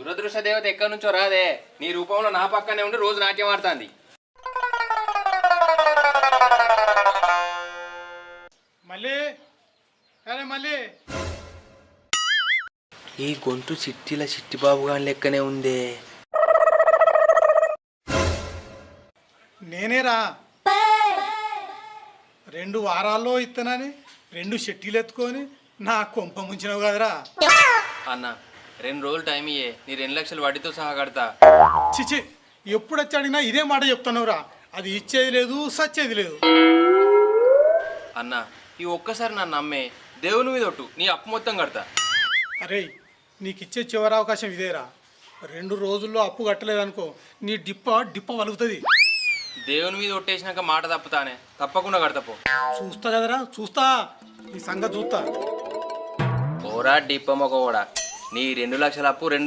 దురదృష్ట దేవత ఎక్కడి నుంచో రాదే, నీ రూపంలో నా పక్కనే ఉండి రోజు నాట్యం ఆడుతుంది. మళ్ళీ అరే మళ్ళీ ఈ గొంతు చిట్టిల చిట్టిబాబు గాని లెక్కనే ఉందే. నేనేరా 2 వారాల్లో ఇత్తనని 2 షెట్టీలు ఎత్తుకొని నా కొంప ముంచినావు కదరా. అన్న 2 రోజులు టైం ఇయ్యే, నీ 2 లక్షలు వడ్డీతో సహా కడతా. చిచి ఎప్పుడు వచ్చి అడిగినా ఇదే మాట చెప్తున్నావురా. అది ఇచ్చేది లేదు సచ్చేది లేదు. అన్న ఈ ఒక్కసారి నన్ను నమ్మే, దేవుని మీద ఒట్టు, నీ అప్పు మొత్తం కడతా. అరే నీకు ఇచ్చే చివరి అవకాశం ఇదేరా. 2 రోజుల్లో అప్పు కట్టలేదనుకో నీ డిప్ప వలుగుతుంది. దేవుని మీద ఒట్టేసినాక మాట తప్పుతానే, తప్పకుండా కడతాపో. చూస్తా కదరా చూస్తా, నీ సంగతి చూస్తా. ఓరా డిప్పమ్మక కూడా, నీ 2 లక్షల అప్పు 2